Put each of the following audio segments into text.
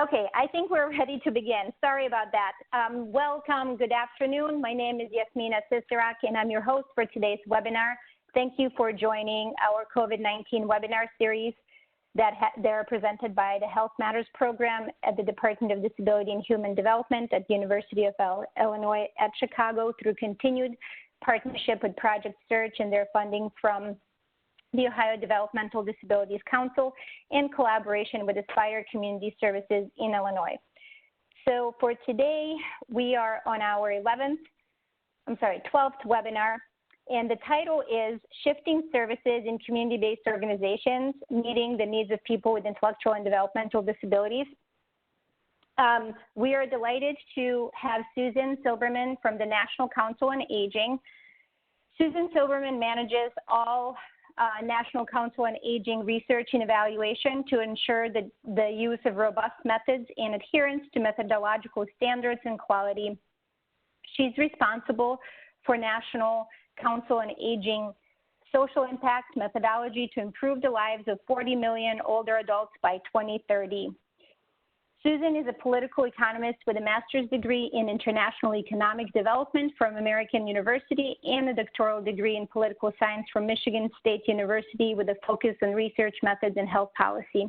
Okay, I think we're ready to begin. Sorry about that. Welcome, good afternoon. My name is Yasmina Sisterak, and I'm your host for today's webinar. Thank you for joining our COVID-19 webinar series that they're presented by the HealthMatters program at the Department of Disability and Human Development at the University of Illinois at Chicago through continued partnership with Project Search and their funding from the Ohio Developmental Disabilities Council in collaboration with Aspire Community Services in Illinois. So for today, we are on our 12th webinar, and the title is Shifting Services in Community-Based Organizations, Meeting the Needs of People with Intellectual and Developmental Disabilities. We are delighted to have Susan Silberman from the National Council on Aging. Susan Silberman manages all National Council on Aging research and evaluation to ensure the use of robust methods and adherence to methodological standards and quality. She's responsible for National Council on Aging social impact methodology to improve the lives of 40 million older adults by 2030. Susan is a political economist with a master's degree in international economic development from American University and a doctoral degree in political science from Michigan State University with a focus on research methods and health policy.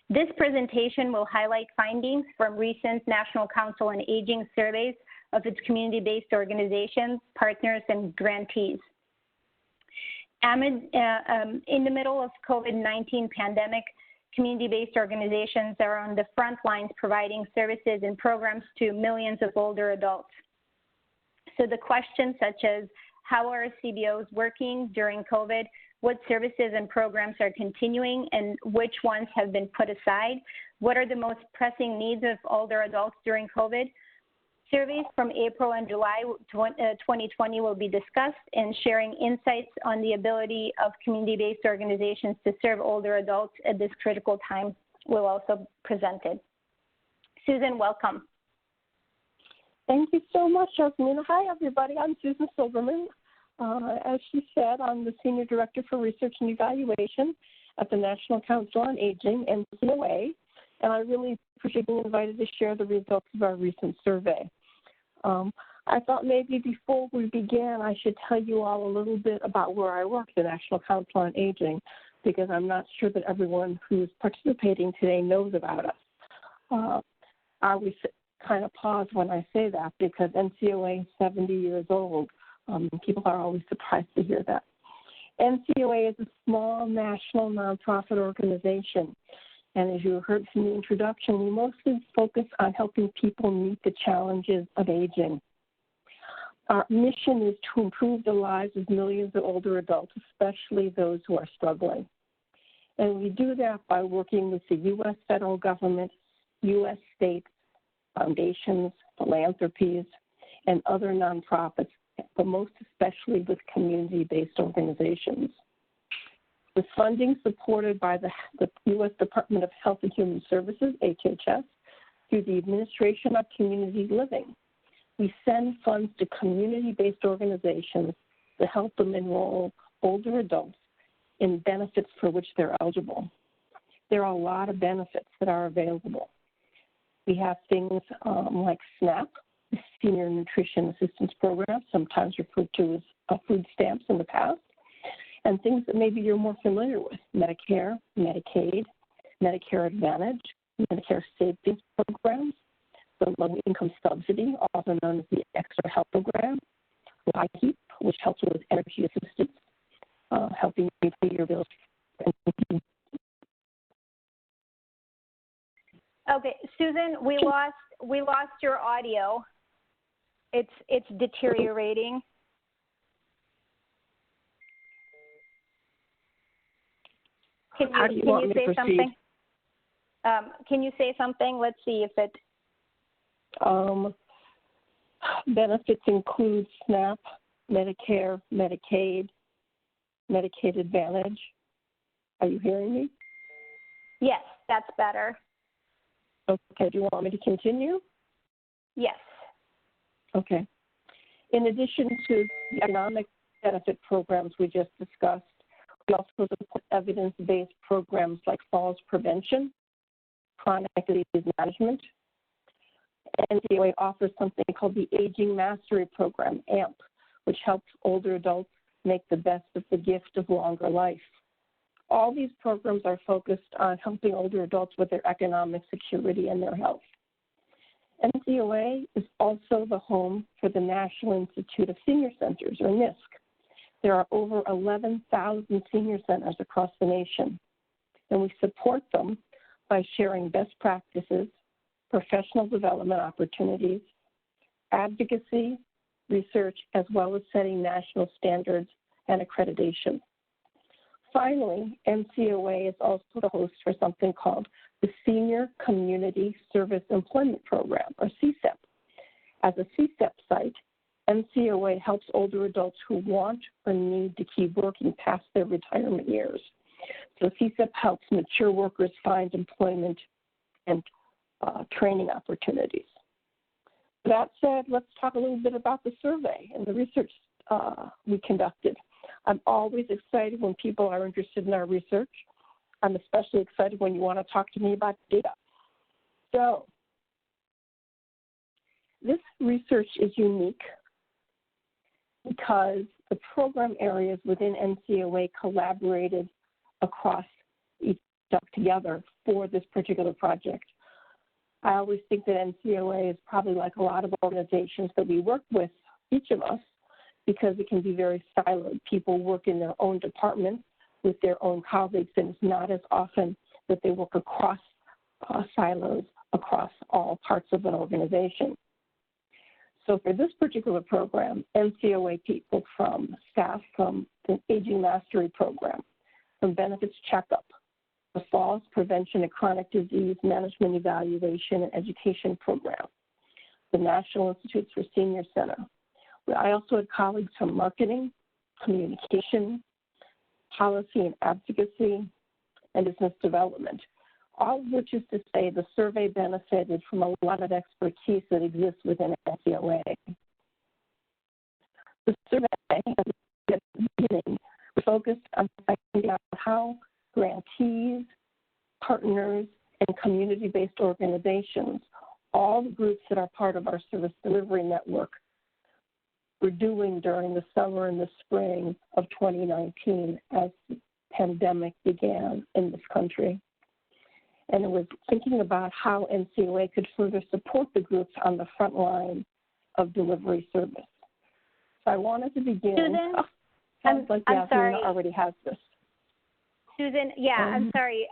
This presentation will highlight findings from recent National Council on Aging surveys of its community-based organizations, partners, and grantees. In the middle of COVID-19 pandemic, community-based organizations are on the front lines providing services and programs to millions of older adults. So the questions such as how are CBOs working during COVID, what services and programs are continuing, and which ones have been put aside, what are the most pressing needs of older adults during COVID. Surveys from April and July 2020 will be discussed, and sharing insights on the ability of community-based organizations to serve older adults at this critical time will also be presented. Susan, welcome. Thank you so much, Yasmina. Hi, everybody. I'm Susan Silberman. As she said, I'm the Senior Director for Research and Evaluation at the National Council on Aging, NCOA, and I really appreciate being invited to share the results of our recent survey. I thought maybe before we begin, I should tell you all a little bit about where I work, the National Council on Aging, because I'm not sure that everyone who's participating today knows about us. I always kind of pause when I say that because NCOA is 70 years old. People are always surprised to hear that. NCOA is a small national nonprofit organization. And as you heard from the introduction, we mostly focus on helping people meet the challenges of aging. Our mission is to improve the lives of millions of older adults, especially those who are struggling. And we do that by working with the U.S. federal government, U.S. states, foundations, philanthropies, and other nonprofits, but most especially with community-based organizations. With funding supported by the U.S. Department of Health and Human Services, HHS, through the Administration of Community Living, we send funds to community-based organizations to help them enroll older adults in benefits for which they're eligible. There are a lot of benefits that are available. We have things like SNAP, the Senior Nutrition Assistance Program, sometimes referred to as food stamps in the past, and things that maybe you're more familiar with: Medicare, Medicaid, Medicare Advantage, Medicare savings programs, the low-income subsidy, also known as the Extra Help Program, LIHEAP, which helps you with energy assistance, helping you pay your bills. Okay, Susan, we lost your audio. It's deteriorating. Can you say something? Can you say something? Let's see if it. Benefits include SNAP, Medicare, Medicaid, Medicaid Advantage. Are you hearing me? Yes, that's better. Okay, do you want me to continue? Yes. Okay. In addition to the economic benefit programs we just discussed, we also support evidence-based programs like falls prevention, chronic disease management. NCOA offers something called the Aging Mastery Program, AMP, which helps older adults make the best of the gift of longer life. All these programs are focused on helping older adults with their economic security and their health. NCOA is also the home for the National Institute of Senior Centers, or NISC. There are over 11,000 senior centers across the nation, and we support them by sharing best practices, professional development opportunities, advocacy, research, as well as setting national standards and accreditation. Finally, NCOA is also the host for something called the Senior Community Service Employment Program, or CSEP. As a CSEP site, NCOA helps older adults who want or need to keep working past their retirement years. So CSEP helps mature workers find employment and training opportunities. That said, let's talk a little bit about the survey and the research we conducted. I'm always excited when people are interested in our research. I'm especially excited when you want to talk to me about data. So this research is unique because the program areas within NCOA collaborated across each together for this particular project. I always think that NCOA is probably like a lot of organizations that we work with, each of us, because it can be very siloed. People work in their own departments with their own colleagues, and it's not as often that they work across silos, across all parts of an organization. So for this particular program, NCOA people from staff from the Aging Mastery Program, from Benefits Checkup, the Falls Prevention and Chronic Disease Management Evaluation and Education Program, the National Institutes for Senior Center. I also had colleagues from marketing, communication, policy and advocacy, and business development, all of which is to say the survey benefited from a lot of expertise that exists within NCOA. The survey, at the beginning, focused on finding out how grantees, partners, and community-based organizations, all the groups that are part of our service delivery network, were doing during the summer and the spring of 2019 as the pandemic began in this country. And it was thinking about how NCOA could further support the groups on the front line of delivery service. So I wanted to begin. Susan, sounds like I'm sorry. Yasmina already has this. Susan, yeah, I'm sorry.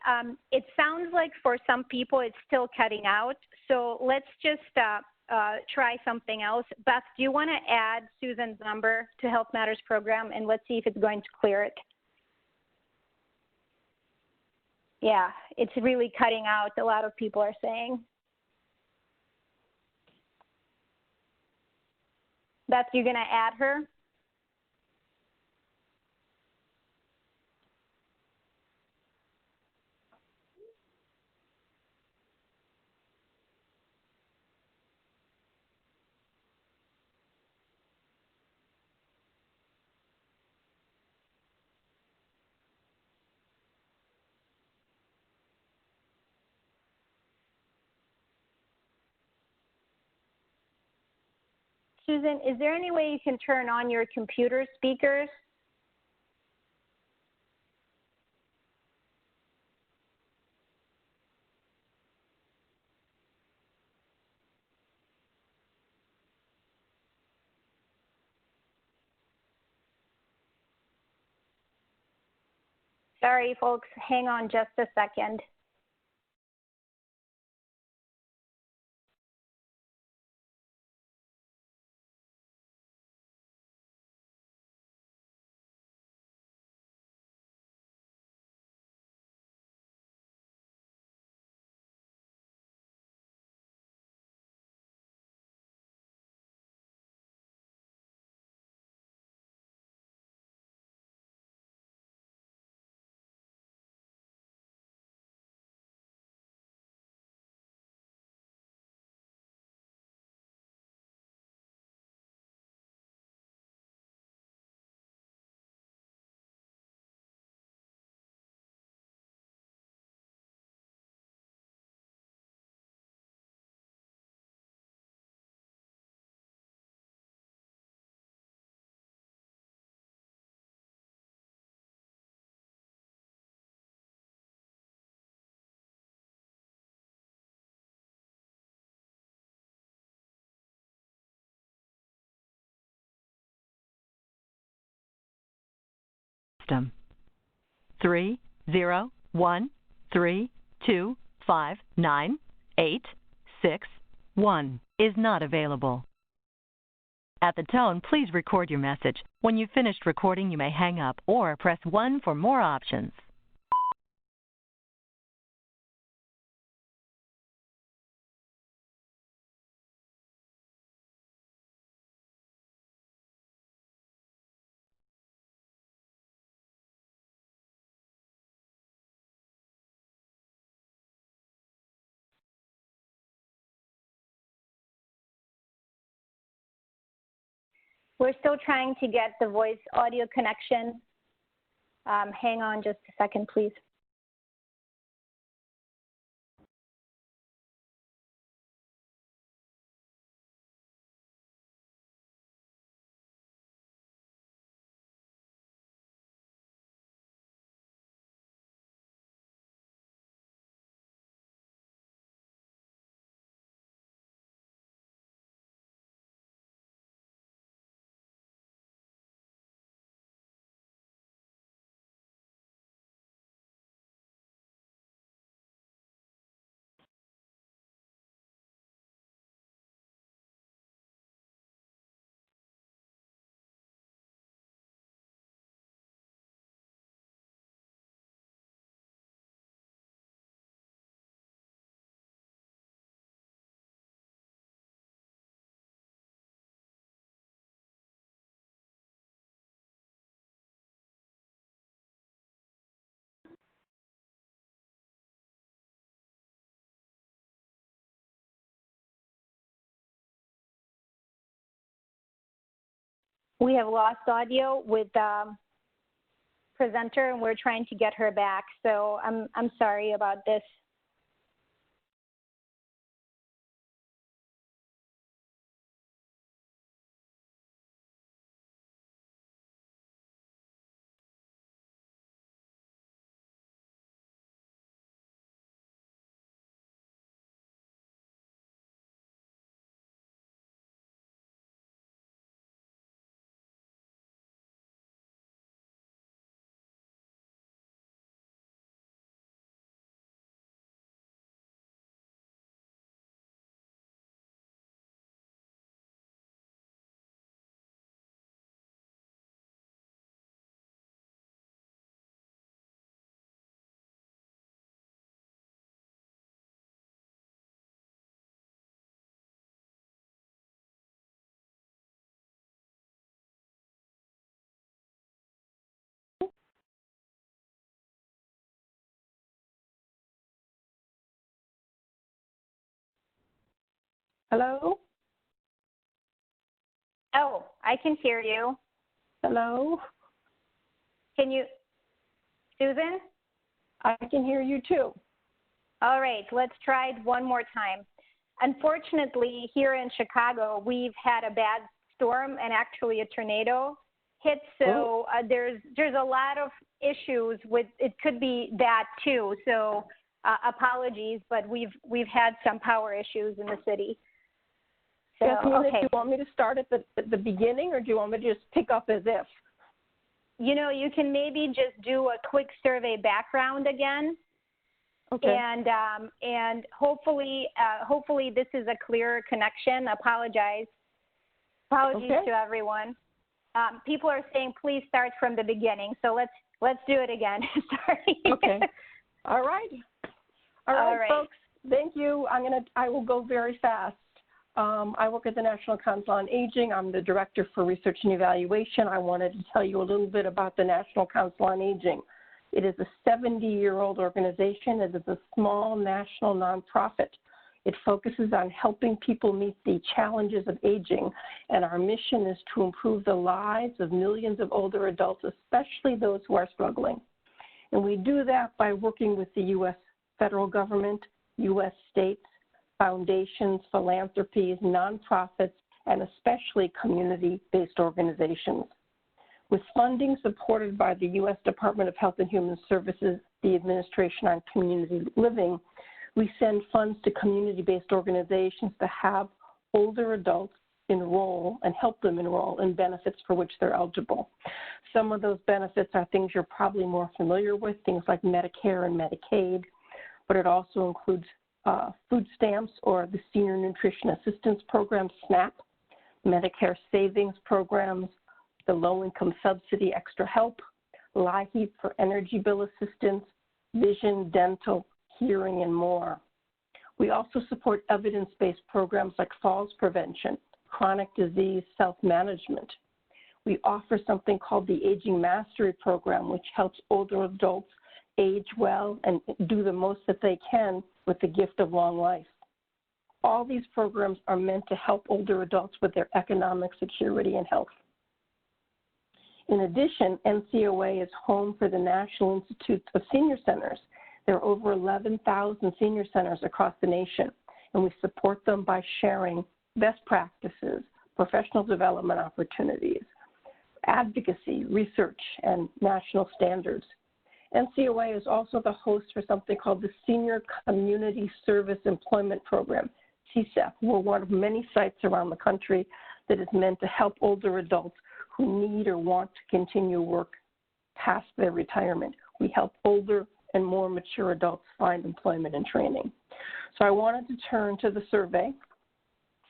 It sounds like for some people it's still cutting out. So let's just try something else. Beth, do you want to add Susan's number to HealthMatters program, and let's see if it's going to clear it? Yeah, it's really cutting out, a lot of people are saying. Beth, you're going to add her? Susan, is there any way you can turn on your computer speakers? Sorry, folks, hang on just a second. system. 30132598661 is not available. At the tone, please record your message. When you've finished recording, you may hang up or press 1 for more options. We're still trying to get the voice audio connection. Hang on just a second, please. We have lost audio with the presenter, and we're trying to get her back. So I'm sorry about this. Hello? Oh, I can hear you. Hello? Can you, Susan? I can hear you too. All right, let's try it one more time. Unfortunately, here in Chicago, we've had a bad storm and actually a tornado hit. So there's a lot of issues with, it could be that too. So apologies, but we've had some power issues in the city. So, Jasmine, okay. do you want me to start at the beginning, or do you want me to just pick up as if? You know, you can maybe just do a quick survey background again. Okay. And hopefully this is a clearer connection. Apologies to everyone. People are saying please start from the beginning. So let's do it again. Sorry. Okay. All right, folks. Thank you. I will go very fast. I work at the National Council on Aging. I'm the Director for Research and Evaluation. I wanted to tell you a little bit about the National Council on Aging. It is a 70-year-old organization. It is a small national nonprofit. It focuses on helping people meet the challenges of aging, and our mission is to improve the lives of millions of older adults, especially those who are struggling. And we do that by working with the U.S. federal government, U.S. states, foundations, philanthropies, nonprofits, and especially community-based organizations. With funding supported by the U.S. Department of Health and Human Services, the Administration on Community Living, we send funds to community-based organizations to have older adults enroll and help them enroll in benefits for which they're eligible. Some of those benefits are things you're probably more familiar with, things like Medicare and Medicaid, but it also includes food stamps or the Senior Nutrition Assistance Program, SNAP, Medicare savings programs, the low-income subsidy extra help, LIHEAP for energy bill assistance, vision, dental, hearing, and more. We also support evidence-based programs like falls prevention, chronic disease self-management. We offer something called the Aging Mastery Program, which helps older adults age well and do the most that they can with the gift of long life. All these programs are meant to help older adults with their economic security and health. In addition, NCOA is home for the National Institute of Senior Centers. There are over 11,000 senior centers across the nation, and we support them by sharing best practices, professional development opportunities, advocacy, research, and national standards. NCOA is also the host for something called the Senior Community Service Employment Program, CSEP. We're one of many sites around the country that is meant to help older adults who need or want to continue work past their retirement. We help older and more mature adults find employment and training. So I wanted to turn to the survey.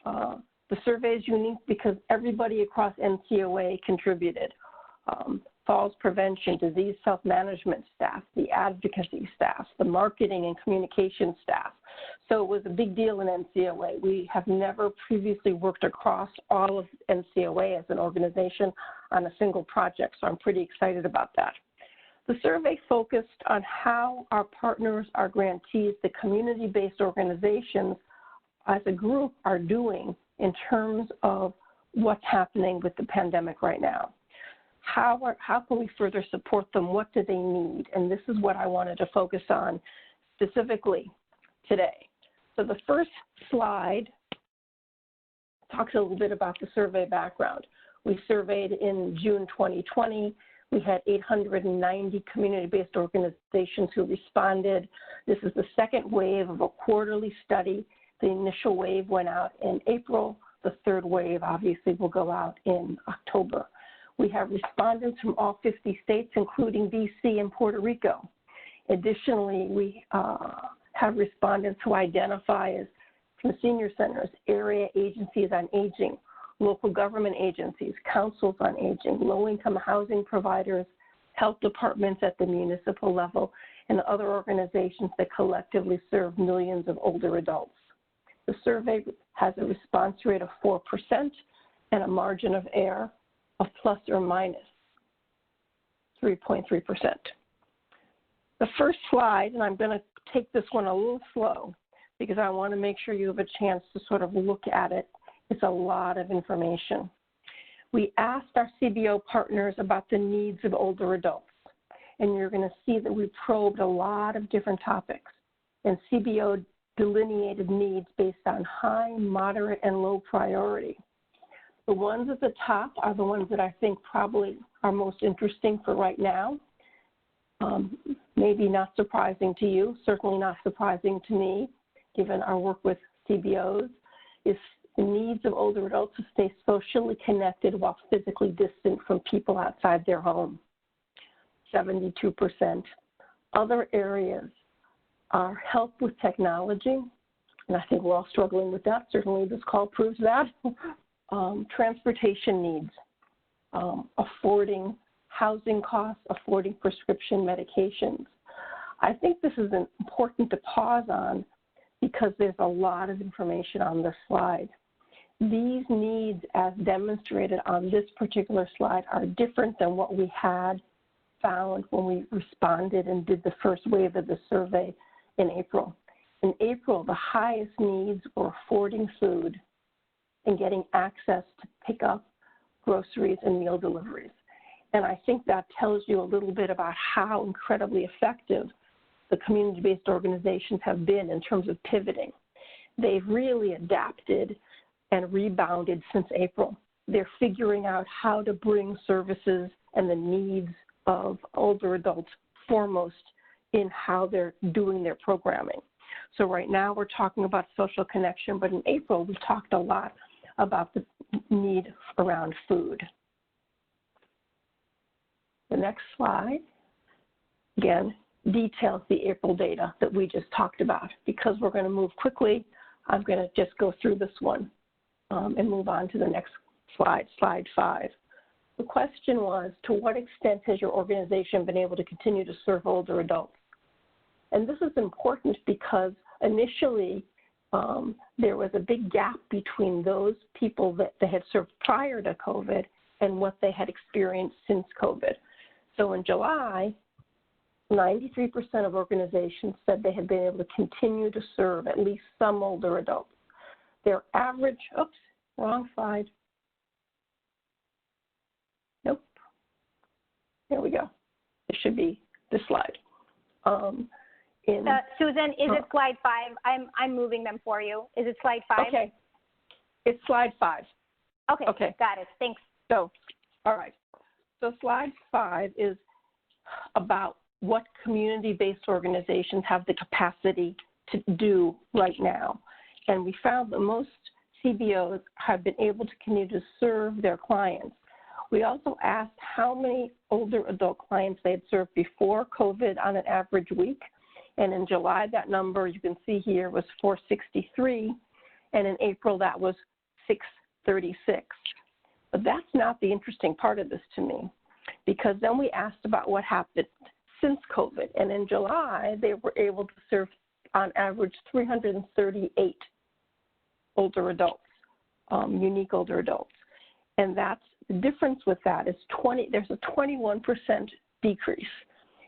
The survey is unique because everybody across NCOA contributed. Falls prevention, disease self-management staff, the advocacy staff, the marketing and communication staff. So it was a big deal in NCOA. We have never previously worked across all of NCOA as an organization on a single project, so I'm pretty excited about that. The survey focused on how our partners, our grantees, the community-based organizations as a group are doing in terms of what's happening with the pandemic right now. How can we further support them? What do they need? And this is what I wanted to focus on specifically today. So the first slide talks a little bit about the survey background. We surveyed in June 2020. We had 890 community-based organizations who responded. This is the second wave of a quarterly study. The initial wave went out in April. The third wave obviously will go out in October. We have respondents from all 50 states, including DC and Puerto Rico. Additionally, we have respondents who identify as from senior centers, area agencies on aging, local government agencies, councils on aging, low-income housing providers, health departments at the municipal level, and other organizations that collectively serve millions of older adults. The survey has a response rate of 4% and a margin of error of plus or minus 3.3%. The first slide, and I'm going to take this one a little slow because I want to make sure you have a chance to sort of look at it. It's a lot of information. We asked our CBO partners about the needs of older adults, and you're going to see that we probed a lot of different topics, and CBO delineated needs based on high, moderate, and low priority. The ones at the top are the ones that I think probably are most interesting for right now. Maybe not surprising to you, certainly not surprising to me, given our work with CBOs, is the needs of older adults to stay socially connected while physically distant from people outside their home, 72%. Other areas are help with technology, and I think we're all struggling with that. Certainly this call proves that. Transportation needs, affording housing costs, affording prescription medications. I think this is important to pause on because there's a lot of information on this slide. These needs, as demonstrated on this particular slide, are different than what we had found when we responded and did the first wave of the survey in April. In April, the highest needs were affording food and getting access to pick up groceries and meal deliveries. And I think that tells you a little bit about how incredibly effective the community-based organizations have been in terms of pivoting. They've really adapted and rebounded since April. They're figuring out how to bring services and the needs of older adults foremost in how they're doing their programming. So right now we're talking about social connection, but in April we talked a lot about the need around food. The next slide, again, details the April data that we just talked about. Because we're going to move quickly, I'm going to just go through this one and move on to the next slide, slide 5. The question was, to what extent has your organization been able to continue to serve older adults? And this is important because initially there was a big gap between those people that they had served prior to COVID and what they had experienced since COVID. So in July, 93% of organizations said they had been able to continue to serve at least some older adults. Their average, oops, wrong slide. Nope. There we go. It should be this slide. Susan, is it slide 5? I'm moving them for you. Is it slide 5? Okay. It's slide 5. Okay. Got it. Thanks. So, all right. So slide 5 is about what community-based organizations have the capacity to do right now. And we found that most CBOs have been able to continue to serve their clients. We also asked how many older adult clients they had served before COVID on an average week. And in July, that number you can see here was 463. And in April, that was 636. But that's not the interesting part of this to me, because then we asked about what happened since COVID. And in July, they were able to serve on average 338 older adults, unique older adults. And that's the difference with that is there's a 21% decrease.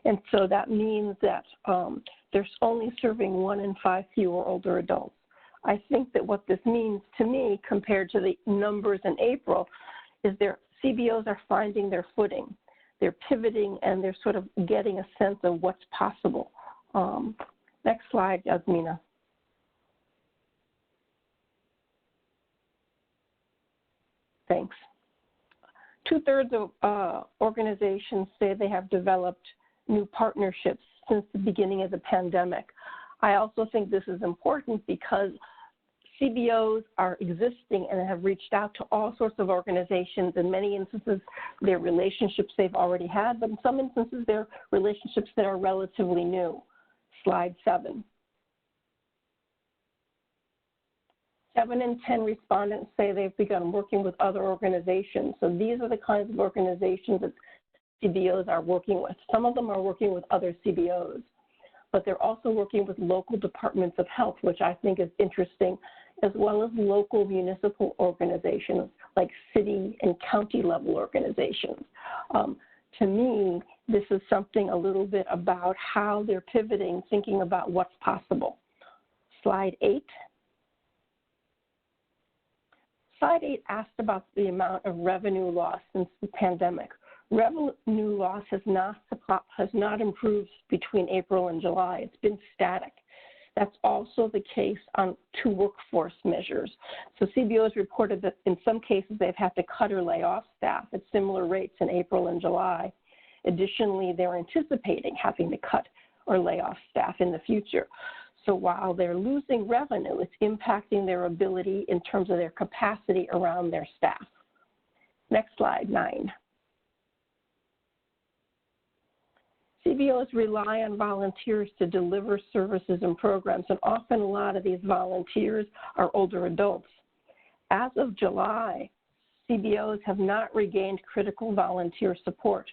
And so that means that there's only serving 1 in 5 fewer older adults. I think that what this means to me compared to the numbers in April is their CBOs are finding their footing. They're pivoting and they're sort of getting a sense of what's possible. Next slide, Yasmina. Thanks. 2/3 of organizations say they have developed new partnerships since the beginning of the pandemic. I also think this is important because CBOs are existing and have reached out to all sorts of organizations. In many instances, they're relationships they've already had, but in some instances, they're relationships that are relatively new. Slide 7. 7 in 10 respondents say they've begun working with other organizations. So these are the kinds of organizations that CBOs are working with. Some of them are working with other CBOs, but they're also working with local departments of health, which I think is interesting, as well as local municipal organizations like city and county level organizations. To me, this is something a little bit about how they're pivoting, thinking about what's possible. Slide 8. Slide 8 asked about the amount of revenue loss since the pandemic. Revenue loss has not improved between April and July. It's been static. That's also the case on 2 workforce measures. So CBOs reported that in some cases they've had to cut or lay off staff at similar rates in April and July. Additionally, they're anticipating having to cut or lay off staff in the future. So while they're losing revenue, it's impacting their ability in terms of their capacity around their staff. Next slide, 9. CBOs rely on volunteers to deliver services and programs, and often a lot of these volunteers are older adults. As of July, CBOs have not regained critical volunteer support.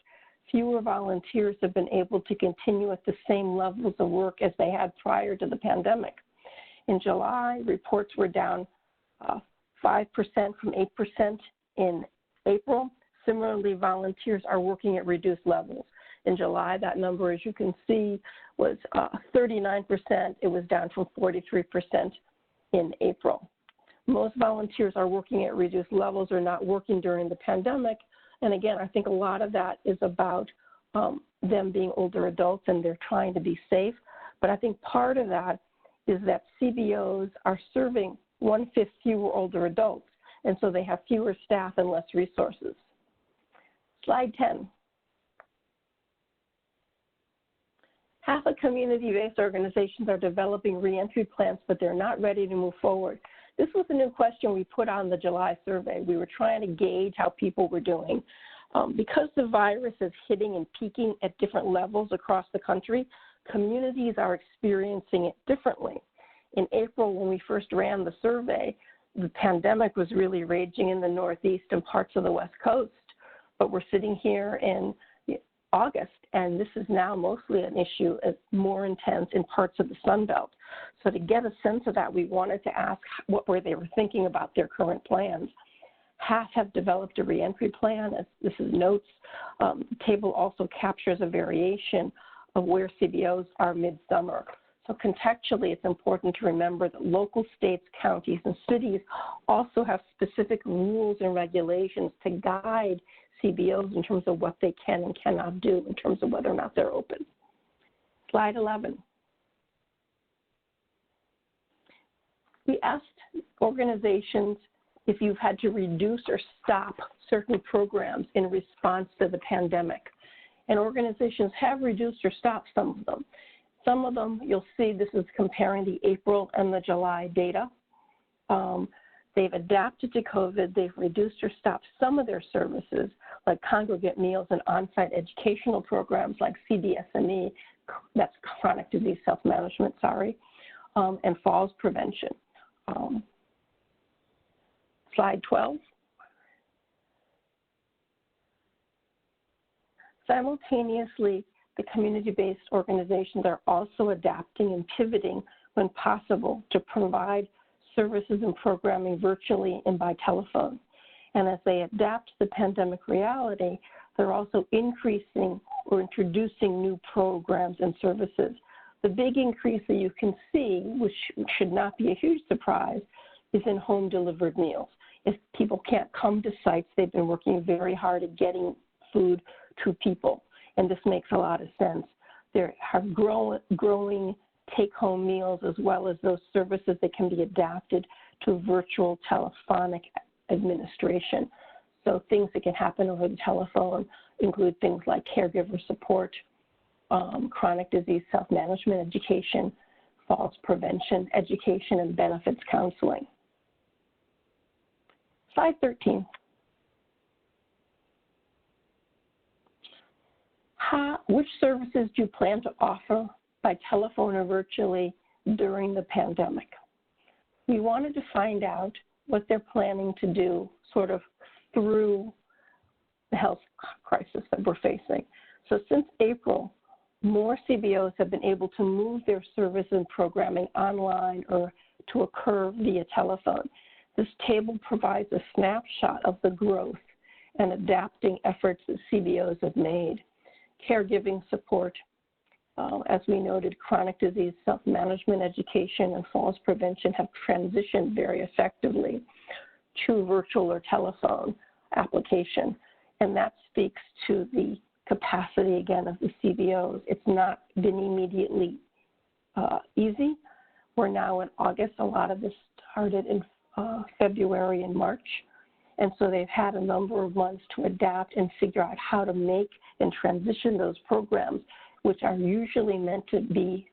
Fewer volunteers have been able to continue at the same levels of work as they had prior to the pandemic. In July, reports were down 5% from 8% in April. Similarly, volunteers are working at reduced levels. In July, that number, as you can see, was 39%. It was down from 43% in April. Most volunteers are working at reduced levels or not working during the pandemic. And again, I think a lot of that is about them being older adults and they're trying to be safe. But I think part of that is that CBOs are serving 1/5 fewer older adults, and so they have fewer staff and less resources. Slide 10. Half of community-based organizations are developing reentry plans, but they're not ready to move forward. This was a new question we put on the July survey. We were trying to gauge how people were doing. Because the virus is hitting and peaking at different levels across the country, communities are experiencing it differently. In April, when we first ran the survey, the pandemic was really raging in the Northeast and parts of the West Coast, but we're sitting here in August, and this is now mostly an issue as more intense in parts of the Sun Belt. So to get a sense of that, we wanted to ask what were they were thinking about their current plans. Half have developed a reentry plan, as this is notes. The table also captures a variation of where CBOs are midsummer. So contextually, it's important to remember that local states, counties, and cities also have specific rules and regulations to guide CBOs in terms of what they can and cannot do in terms of whether or not they're open. Slide 11. We asked organizations if you've had to reduce or stop certain programs in response to the pandemic. And organizations have reduced or stopped some of them. Some of them, you'll see this is comparing the April and the July data. They've adapted to COVID. They've reduced or stopped some of their services, like congregate meals and on-site educational programs like CDSME, that's chronic disease self-management, and falls prevention. Slide 12. Simultaneously, the community-based organizations are also adapting and pivoting when possible to provide services and programming virtually and by telephone. And as they adapt to the pandemic reality, they're also increasing or introducing new programs and services. The big increase that you can see, which should not be a huge surprise, is in home delivered meals. If people can't come to sites, they've been working very hard at getting food to people, and this makes a lot of sense. There are growing take-home meals as well as those services that can be adapted to virtual telephonic administration. So things that can happen over the telephone include things like caregiver support, chronic disease self-management education, falls prevention education, and benefits counseling. Slide 13. Which services do you plan to offer by telephone or virtually during the pandemic? We wanted to find out what they're planning to do sort of through the health crisis that we're facing. So since April, more CBOs have been able to move their service and programming online or to occur via telephone. This table provides a snapshot of the growth and adapting efforts that CBOs have made. Caregiving support, as we noted, chronic disease self-management education and falls prevention have transitioned very effectively to virtual or telephone application. And that speaks to the capacity, again, of the CBOs. It's not been immediately easy. We're now in August. A lot of this started in February and March. And so they've had a number of months to adapt and figure out how to make and transition those programs, which are usually meant to be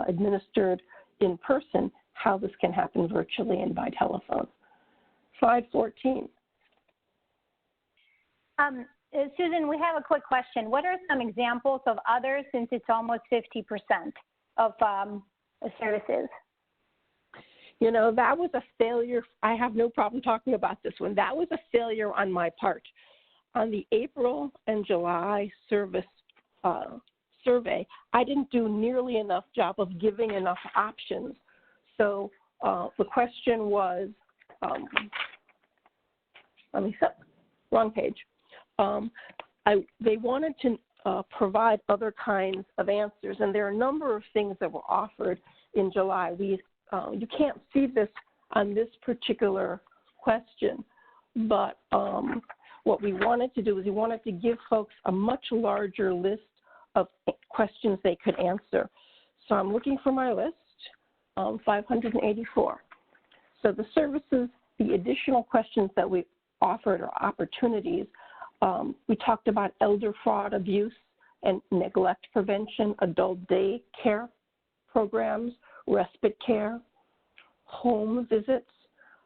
administered in person, how this can happen virtually and by telephone. Slide 14. Susan, we have a quick question. What are some examples of others, since it's almost 50% of services? You know, that was a failure. I have no problem talking about this one. That was a failure on my part. On the April and July service survey, I didn't do nearly enough job of giving enough options. So the question was, wrong page. They wanted to provide other kinds of answers, and there are a number of things that were offered in July. You can't see this on this particular question, but what we wanted to do is we wanted to give folks a much larger list of questions they could answer. So I'm looking for my list, 584. So the services, the additional questions that we offered or opportunities, we talked about elder fraud, abuse, and neglect prevention, adult day care programs, respite care, home visits,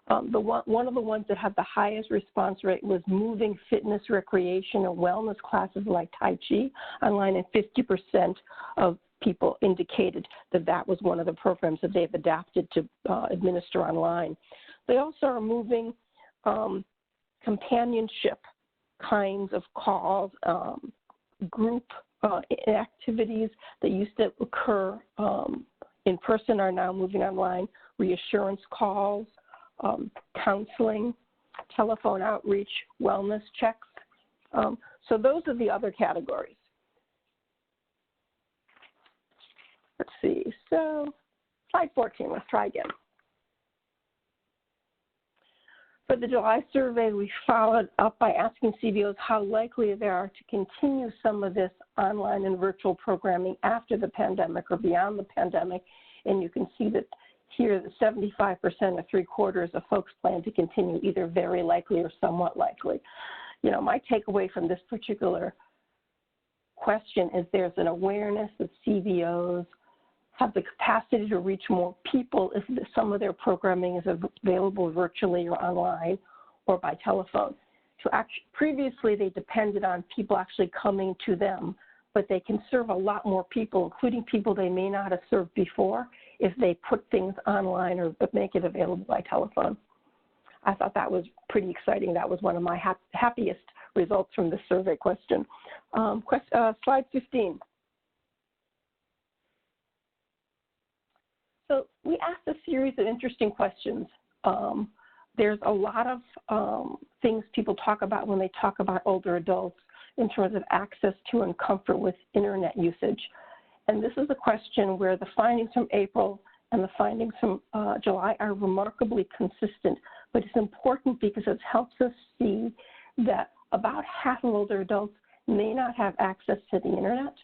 One of the ones that had the highest response rate was moving fitness, recreation, and wellness classes like Tai Chi online, and 50% of people indicated that that was one of the programs that they've adapted to administer online. They also are moving companionship kinds of calls, group activities that used to occur in person are now moving online, reassurance calls, counseling, telephone outreach, wellness checks. So those are the other categories. Let's see, so slide 14, let's try again. For the July survey, we followed up by asking CBOs how likely they are to continue some of this online and virtual programming after the pandemic or beyond the pandemic. And you can see that here, the 75% or 3/4 of folks plan to continue, either very likely or somewhat likely. You know, my takeaway from this particular question is there's an awareness that CBOs have the capacity to reach more people if some of their programming is available virtually or online or by telephone. Previously, they depended on people actually coming to them, but they can serve a lot more people, including people they may not have served before, if they put things online or make it available by telephone. I thought that was pretty exciting. That was one of my happiest results from the survey question. Slide 15. So we asked a series of interesting questions. There's a lot of things people talk about when they talk about older adults in terms of access to and comfort with internet usage. And this is a question where the findings from April and the findings from July are remarkably consistent, but it's important because it helps us see that about half of older adults may not have access to the internet.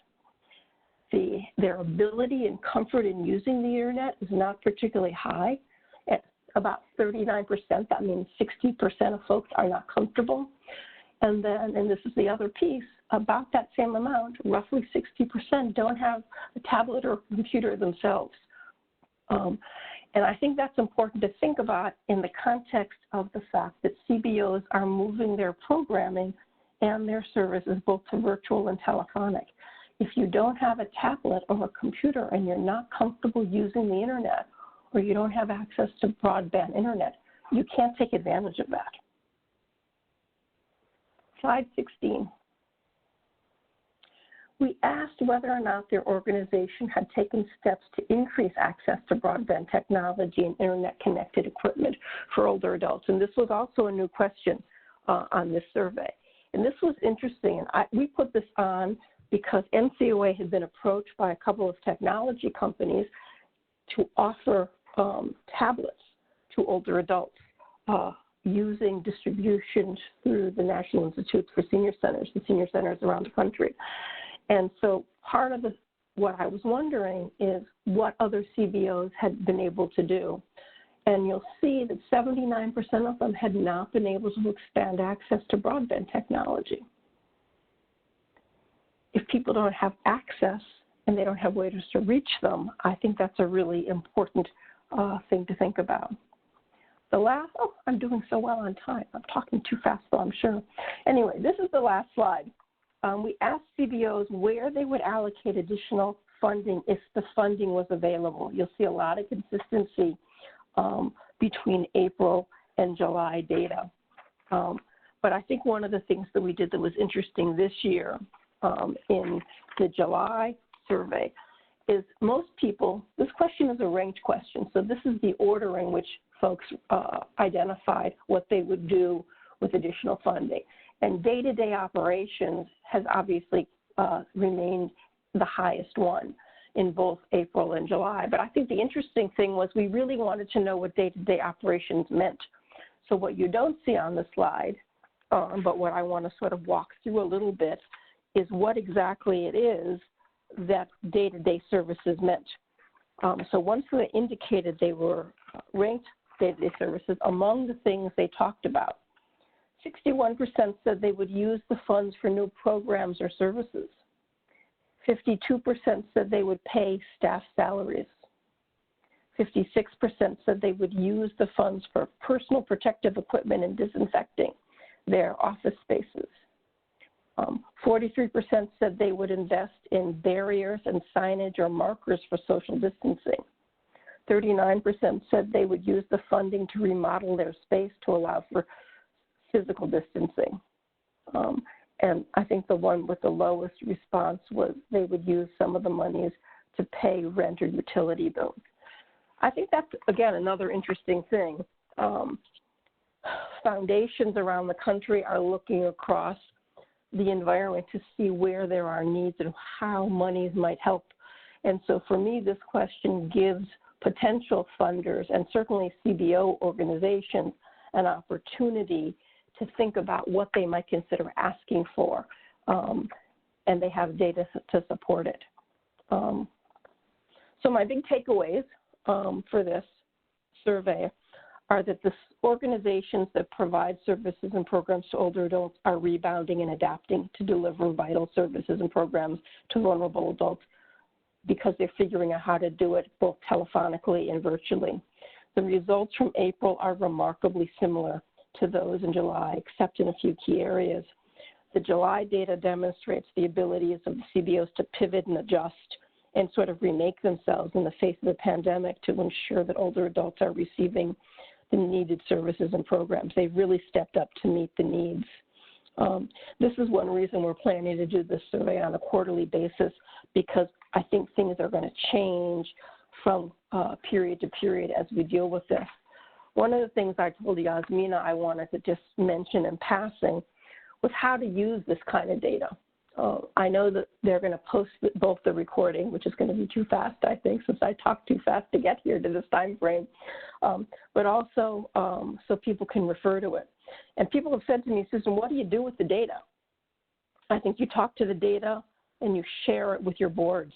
Their ability and comfort in using the internet is not particularly high. At about 39%, that means 60% of folks are not comfortable. And then, and this is the other piece, about that same amount, roughly 60% don't have a tablet or computer themselves. And I think that's important to think about in the context of the fact that CBOs are moving their programming and their services both to virtual and telephonic. If you don't have a tablet or a computer and you're not comfortable using the internet, or you don't have access to broadband internet, you can't take advantage of that. Slide 16. We asked whether or not their organization had taken steps to increase access to broadband technology and internet-connected equipment for older adults. And this was also a new question on this survey. And this was interesting. And we put this on because NCOA had been approached by a couple of technology companies to offer tablets to older adults using distributions through the National Institutes for Senior Centers, the senior centers around the country. And so part of what I was wondering is what other CBOs had been able to do. And you'll see that 79% of them had not been able to expand access to broadband technology. If people don't have access and they don't have ways to reach them, I think that's a really important thing to think about. The last, oh, I'm doing so well on time. I'm talking too fast, though, I'm sure. Anyway, this is the last slide. We asked CBOs where they would allocate additional funding if the funding was available. You'll see a lot of consistency between April and July data. But I think one of the things that we did that was interesting this year in the July survey is most people, this question is a ranked question, so this is the order in which folks identified what they would do with additional funding. And day-to-day operations has obviously remained the highest one in both April and July. But I think the interesting thing was we really wanted to know what day-to-day operations meant. So what you don't see on the slide, but what I want to sort of walk through a little bit, is what exactly it is that day-to-day services meant. So once they indicated they were ranked day-to-day services, among the things they talked about, 61% said they would use the funds for new programs or services. 52% said they would pay staff salaries. 56% said they would use the funds for personal protective equipment and disinfecting their office spaces. 43% said they would invest in barriers and signage or markers for social distancing. 39% said they would use the funding to remodel their space to allow for physical distancing. And I think the one with the lowest response was they would use some of the monies to pay rent or utility bills. I think that's, again, another interesting thing. Foundations around the country are looking across the environment to see where there are needs and how monies might help. And so for me, this question gives potential funders and certainly CBO organizations an opportunity to think about what they might consider asking for, and they have data to support it. So my big takeaways for this survey are that the organizations that provide services and programs to older adults are rebounding and adapting to deliver vital services and programs to vulnerable adults because they're figuring out how to do it both telephonically and virtually. The results from April are remarkably similar to those in July, except in a few key areas. The July data demonstrates the abilities of the CBOs to pivot and adjust and sort of remake themselves in the face of the pandemic to ensure that older adults are receiving the needed services and programs. They've really stepped up to meet the needs. This is one reason we're planning to do this survey on a quarterly basis, because I think things are going to change from period to period as we deal with this. One of the things I told Yasmina I wanted to just mention in passing was how to use this kind of data. I know that they're going to post both the recording, which is going to be too fast, I think, since I talked too fast to get here to this time frame, but also so people can refer to it. And people have said to me, Susan, what do you do with the data? I think you talk to the data and you share it with your boards.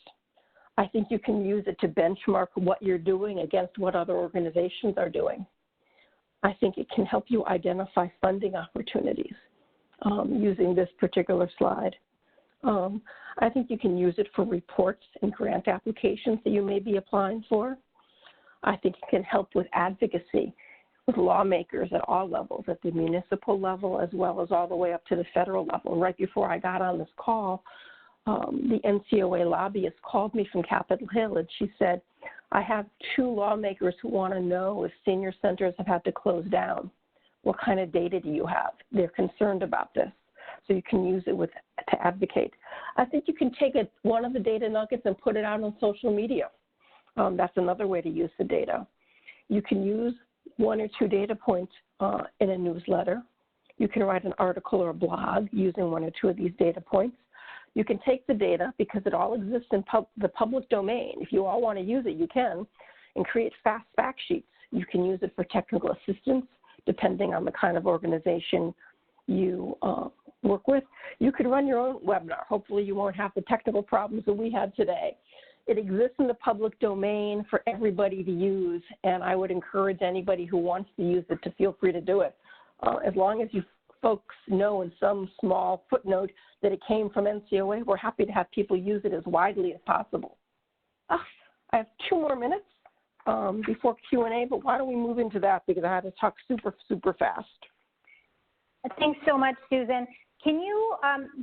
I think you can use it to benchmark what you're doing against what other organizations are doing. I think it can help you identify funding opportunities using this particular slide. I think you can use it for reports and grant applications that you may be applying for. I think it can help with advocacy with lawmakers at all levels, at the municipal level as well as all the way up to the federal level. Right before I got on this call, the NCOA lobbyist called me from Capitol Hill, and she said, I have 2 lawmakers who want to know if senior centers have had to close down. What kind of data do you have? They're concerned about this. So you can use it to advocate. I think you can take one of the data nuggets and put it out on social media. That's another way to use the data. You can use 1 or 2 data points in a newsletter. You can write an article or a blog using 1 or 2 of these data points. You can take the data, because it all exists in the public domain. If you all want to use it, you can, and create fast fact sheets. You can use it for technical assistance, depending on the kind of organization you work with. You could run your own webinar. Hopefully you won't have the technical problems that we had today. It exists in the public domain for everybody to use, and I would encourage anybody who wants to use it to feel free to do it. As long as you folks know in some small footnote that it came from NCOA, we're happy to have people use it as widely as possible. I have 2 more minutes before Q&A, but why don't we move into that, because I had to talk super, super fast. Thanks so much, Susan. Can you,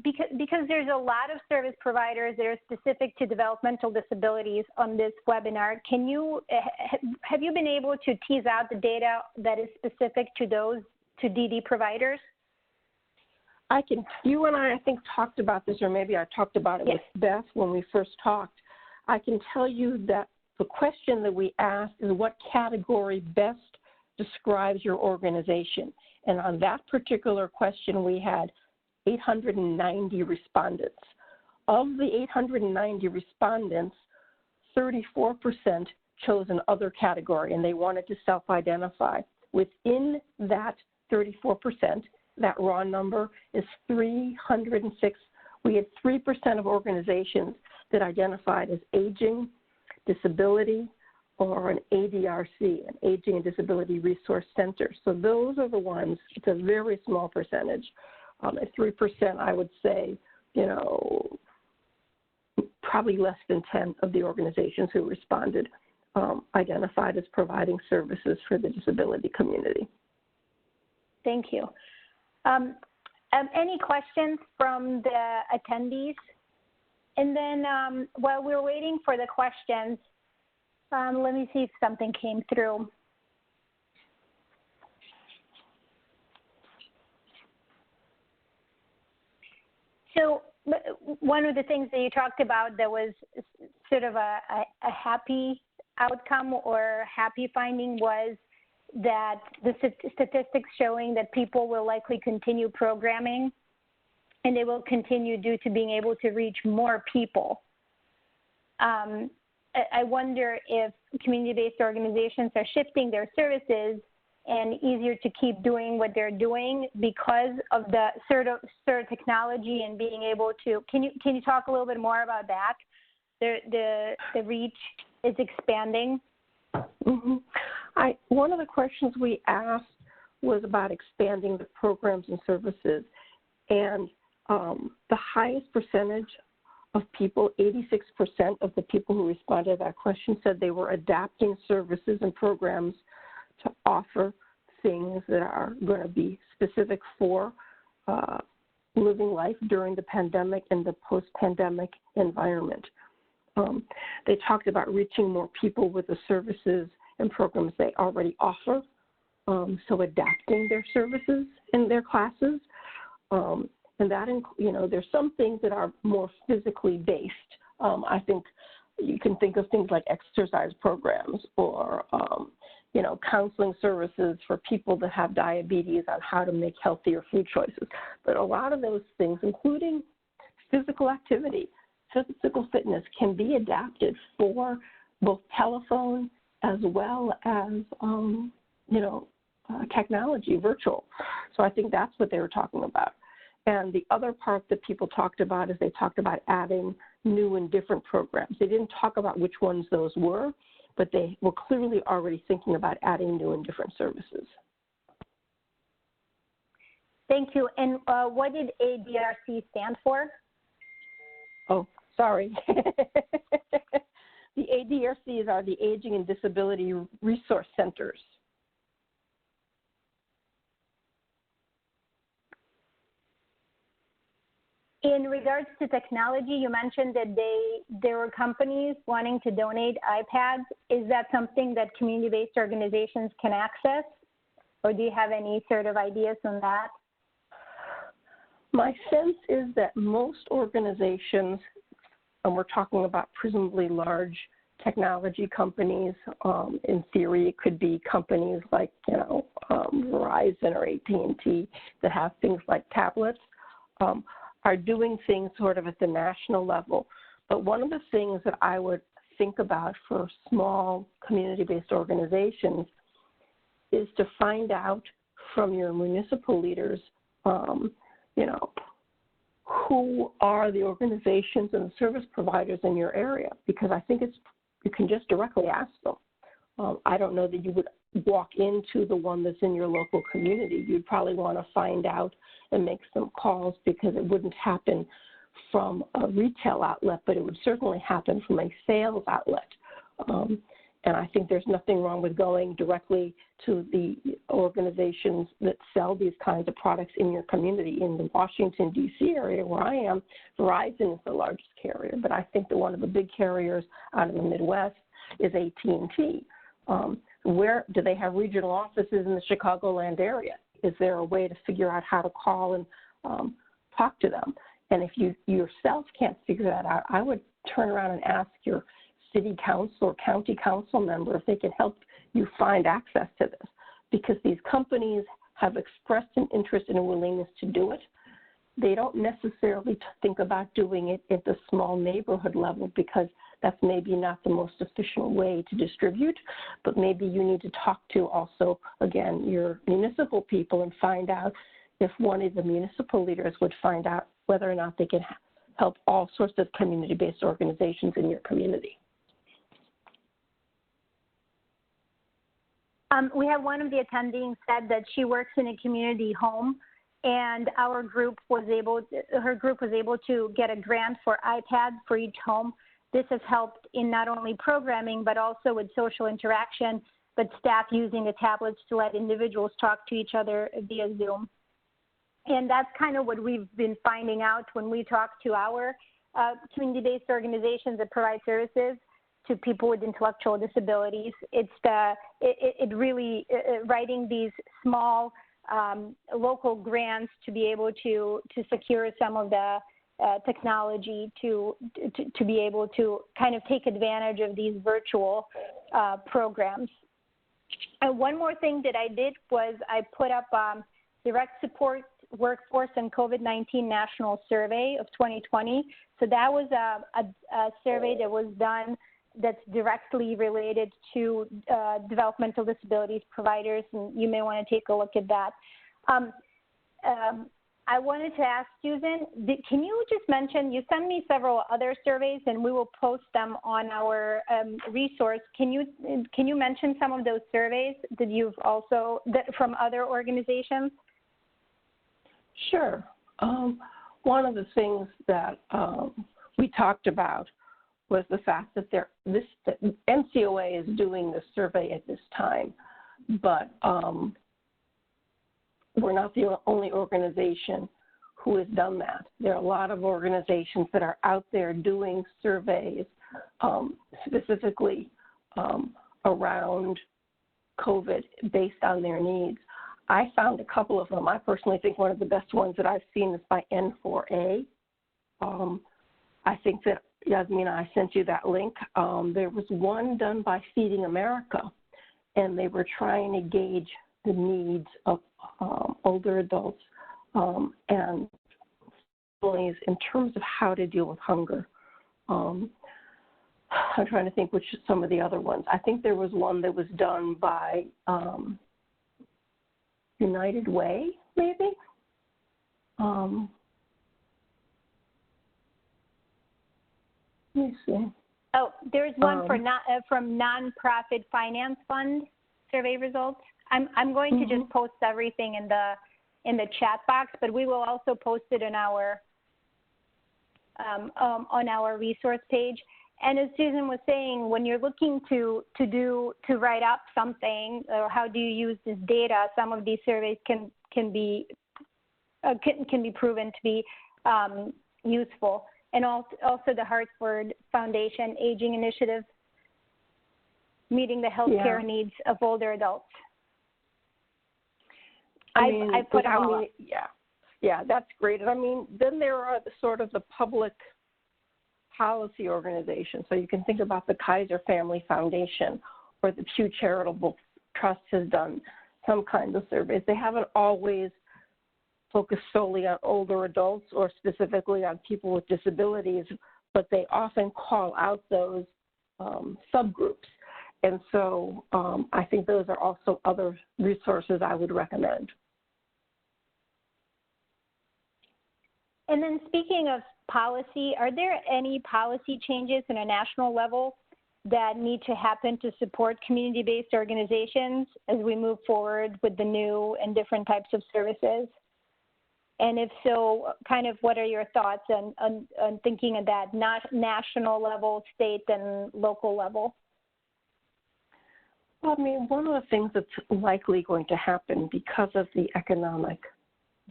because there's a lot of service providers that are specific to developmental disabilities on this webinar, can you, have you been able to tease out the data that is specific to those, to DD providers? I can, you and I think, talked about this, or maybe I talked about it with Beth when we first talked. I can tell you that the question that we asked is what category best describes your organization. And on that particular question, we had 890 respondents. Of the 890 respondents, 34% chose an other category, and they wanted to self-identify. Within that 34%, that raw number is 306. We had 3% of organizations that identified as aging, disability, or an ADRC, an Aging and Disability Resource Center. So those are the ones, it's a very small percentage. At 3%, I would say, you know, probably less than 10 of the organizations who responded identified as providing services for the disability community. Thank you. Any questions from the attendees? And then while we're waiting for the questions, let me see if something came through. So one of the things that you talked about that was sort of a happy outcome or happy finding was that the statistics showing that people will likely continue programming and they will continue due to being able to reach more people. I wonder if community-based organizations are shifting their services and easier to keep doing what they're doing because of the sort of technology and being able to, can you talk a little bit more about that? The reach is expanding. Mm-hmm. One of the questions we asked was about expanding the programs and services, and the highest percentage of people, 86% of the people who responded to that question said they were adapting services and programs to offer things that are going to be specific for living life during the pandemic and the post-pandemic environment. They talked about reaching more people with the services and programs they already offer, so adapting their services in their classes. And that, there's some things that are more physically based. I think you can think of things like exercise programs or, counseling services for people that have diabetes on how to make healthier food choices. But a lot of those things, including physical activity, physical fitness, can be adapted for both telephone as well as, technology, virtual. So I think that's what they were talking about. And the other part that people talked about is they talked about adding new and different programs. They didn't talk about which ones those were, but they were clearly already thinking about adding new and different services. Thank you. And what did ADRC stand for? Oh, sorry. The ADRCs are the Aging and Disability Resource Centers. In regards to technology, you mentioned that there were companies wanting to donate iPads. Is that something that community-based organizations can access? Or do you have any sort of ideas on that? My sense is that most organizations, and we're talking about presumably large technology companies, in theory it could be companies like, Verizon or AT&T that have things like tablets, are doing things sort of at the national level. But one of the things that I would think about for small community-based organizations is to find out from your municipal leaders, who are the organizations and the service providers in your area, because I think you can just directly ask them. I don't know that you would walk into the one that's in your local community. You'd probably want to find out and make some calls, because it wouldn't happen from a retail outlet, but it would certainly happen from a sales outlet. And I think there's nothing wrong with going directly to the organizations that sell these kinds of products in your community. In the Washington, D.C. area where I am, Verizon is the largest carrier, but I think that one of the big carriers out of the Midwest is AT&T. Where do they have regional offices in the Chicagoland area? Is there a way to figure out how to call and talk to them? And if you yourself can't figure that out, I would turn around and ask your city council or county council member if they can help you find access to this, because these companies have expressed an interest and a willingness to do it. They don't necessarily think about doing it at the small neighborhood level, because that's maybe not the most efficient way to distribute, but maybe you need to talk to also, again, your municipal people and find out if one of the municipal leaders would find out whether or not they can help all sorts of community-based organizations in your community. We have one of the attendings said that she works in a community home, and her group was able to get a grant for iPads for each home. this has helped in not only programming, but also with social interaction, but staff using the tablets to let individuals talk to each other via Zoom. And that's kind of what we've been finding out when we talk to our community-based organizations that provide services to people with intellectual disabilities. It's really writing these small local grants to be able to secure some of the technology to be able to kind of take advantage of these virtual programs. And one more thing that I did was I put up Direct Support Workforce and COVID-19 National Survey of 2020. So that was a survey that was done that's directly related to developmental disabilities providers, and you may want to take a look at that. I wanted to ask Susan, can you just mention, you sent me several other surveys and we will post them on our resource. Can you mention some of those surveys that you've also, from other organizations? Sure. One of the things that we talked about was the fact that that NCOA is doing this survey at this time, but we're not the only organization who has done that. There are a lot of organizations that are out there doing surveys specifically around COVID based on their needs. I found a couple of them. I personally think one of the best ones that I've seen is by N4A. I think that, Yasmina, I sent you that link. There was one done by Feeding America, and they were trying to gauge the needs of older adults and families in terms of how to deal with hunger. I'm trying to think which some of the other ones. I think there was one that was done by United Way, maybe. Let me see. Oh, there's one from Nonprofit Finance Fund survey results. I'm going to just post everything in the chat box, but we will also post it on our resource page. And as Susan was saying, when you're looking to write up something, or how do you use this data, some of these surveys can be proven to be useful. And also the Hartford Foundation Aging Initiative, meeting the healthcare needs of older adults. I put all. Yeah, that's great. And I mean, then there are the public policy organizations. So you can think about the Kaiser Family Foundation or the Pew Charitable Trust has done some kinds of surveys. They haven't always focused solely on older adults or specifically on people with disabilities, but they often call out those subgroups. And so I think those are also other resources I would recommend. And then speaking of policy, are there any policy changes in a national level that need to happen to support community-based organizations as we move forward with the new and different types of services? And if so, kind of what are your thoughts on thinking of that national level, state, and local level? Well, I mean, one of the things that's likely going to happen because of the economic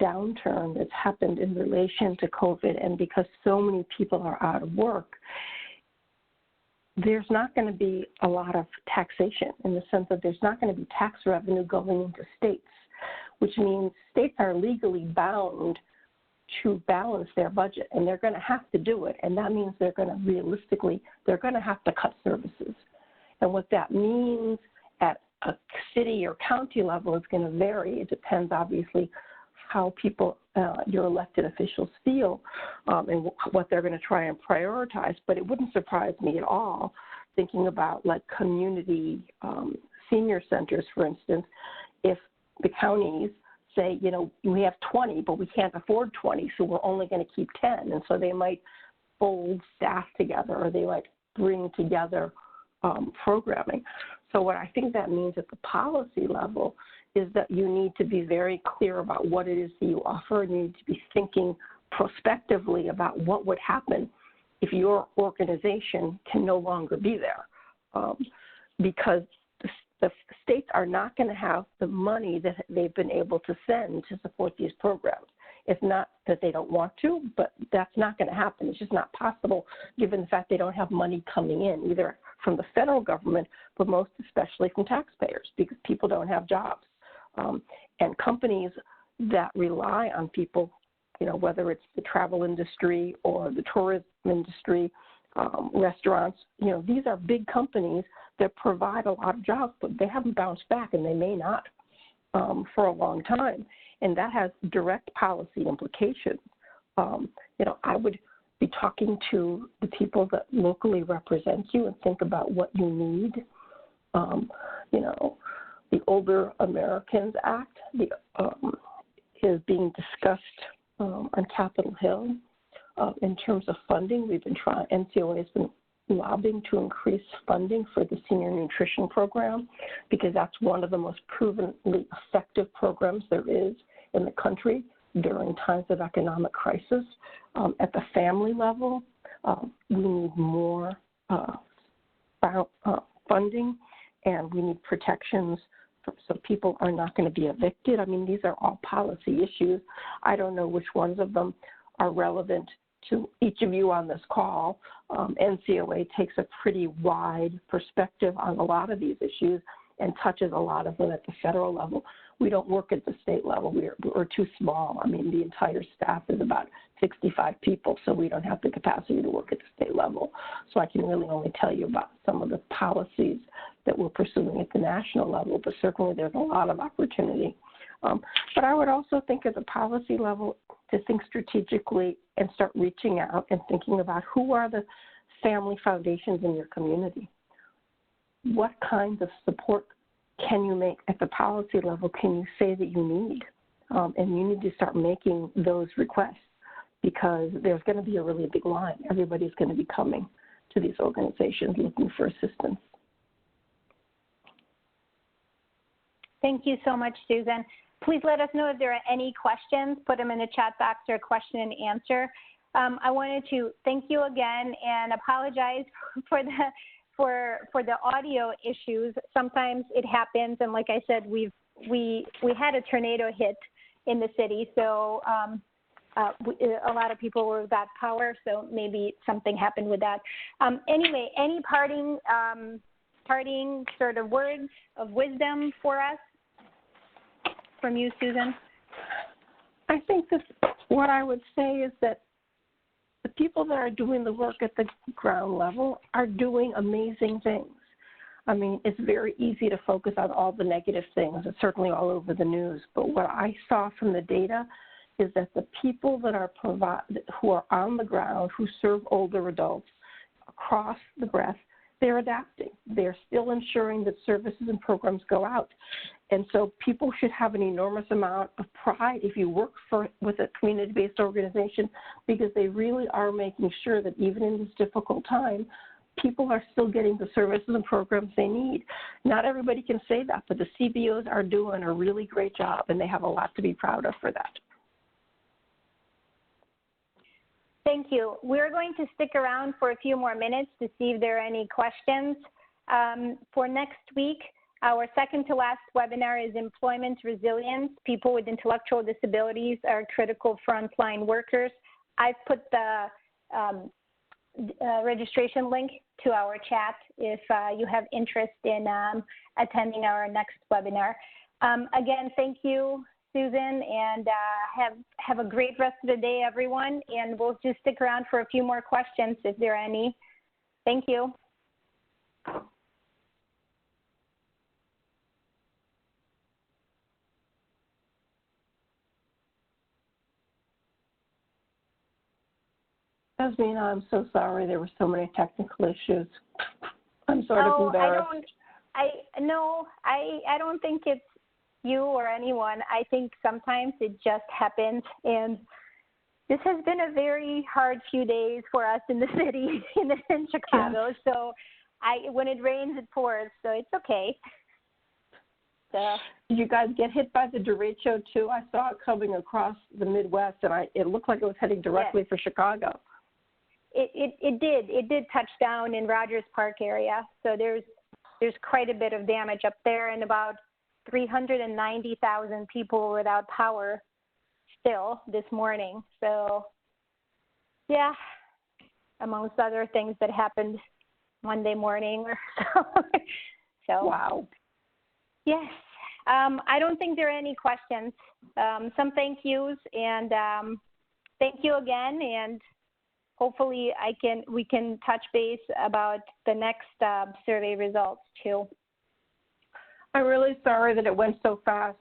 downturn that's happened in relation to COVID and because so many people are out of work, there's not going to be a lot of taxation in the sense that there's not going to be tax revenue going into states, which means states are legally bound to balance their budget, and they're going to have to do it. And that means they're going to have to cut services. And what that means at a city or county level is going to vary. It depends, obviously, how people, your elected officials feel and what they're going to try and prioritize. But it wouldn't surprise me at all, thinking about like community senior centers, for instance, if the counties say, you know, we have 20, but we can't afford 20, so we're only going to keep 10. And so they might fold staff together, or they might bring together programming. So what I think that means at the policy level is that you need to be very clear about what it is that you offer, and you need to be thinking prospectively about what would happen if your organization can no longer be there, because the states are not going to have the money that they've been able to send to support these programs. It's not that they don't want to, but that's not going to happen. It's just not possible given the fact they don't have money coming in, either from the federal government, but most especially from taxpayers, because people don't have jobs. And companies that rely on people, you know, whether it's the travel industry or the tourism industry, restaurants, you know, these are big companies that provide a lot of jobs, but they haven't bounced back, and they may not for a long time. And that has direct policy implications. You know, I would be talking to the people that locally represent you and think about what you need. You know, the Older Americans Act is being discussed on Capitol Hill. In terms of funding, we've been trying, NCOA has been lobbying to increase funding for the senior nutrition program, because that's one of the most provenly effective programs there is in the country during times of economic crisis. At the family level, we need more funding, and we need protections so people are not going to be evicted. I mean, these are all policy issues. I don't know which ones of them are relevant to each of you on this call. NCOA takes a pretty wide perspective on a lot of these issues and touches a lot of them at the federal level. We don't work at the state level. We're too small. I mean, the entire staff is about 65 people, so we don't have the capacity to work at the state level. So I can really only tell you about some of the policies that we're pursuing at the national level, but certainly there's a lot of opportunity. But I would also think at the policy level to think strategically and start reaching out and thinking about who are the family foundations in your community. What kinds of support can you make at the policy level? Can you say that you need? And you need to start making those requests, because there's going to be a really big line. Everybody's going to be coming to these organizations looking for assistance. Thank you so much, Susan. Please let us know if there are any questions. Put them in the chat box or question and answer. I wanted to thank you again and apologize for the audio issues. Sometimes it happens, and like I said, we had a tornado hit in the city, so a lot of people were without power, so maybe something happened with that. Anyway, any parting sort of words of wisdom for us from you, Susan? I think that what I would say is that the people that are doing the work at the ground level are doing amazing things. I mean, it's very easy to focus on all the negative things. It's certainly all over the news. But what I saw from the data is that the people that are who are on the ground, who serve older adults across the breadth, they're adapting. They're still ensuring that services and programs go out. And so people should have an enormous amount of pride if you work with a community-based organization, because they really are making sure that even in this difficult time, people are still getting the services and programs they need. Not everybody can say that, but the CBOs are doing a really great job, and they have a lot to be proud of for that. Thank you. We're going to stick around for a few more minutes to see if there are any questions. For next week, our second to last webinar is Employment Resilience. People with intellectual disabilities are critical frontline workers. I've put the registration link to our chat if you have interest in attending our next webinar. Again, thank you, Susan, and have a great rest of the day, everyone. And we'll just stick around for a few more questions if there are any. Thank you. Yasmina, I'm so sorry. There were so many technical issues. I'm sort of embarrassed. I don't think it's you or anyone. I think sometimes it just happens, and this has been a very hard few days for us in the city, in Chicago. Yes. So when it rains, it pours, so it's okay. So, did you guys get hit by the derecho too? I saw it coming across the Midwest, and it looked like it was heading directly for Chicago. It did touch down in Rogers Park area. So there's quite a bit of damage up there, and about 390,000 people without power still this morning. So yeah, amongst other things that happened Monday morning or so. So wow. Yes. I don't think there are any questions. Some thank yous, and thank you again, and hopefully we can touch base about the next survey results too. I'm really sorry that it went so fast.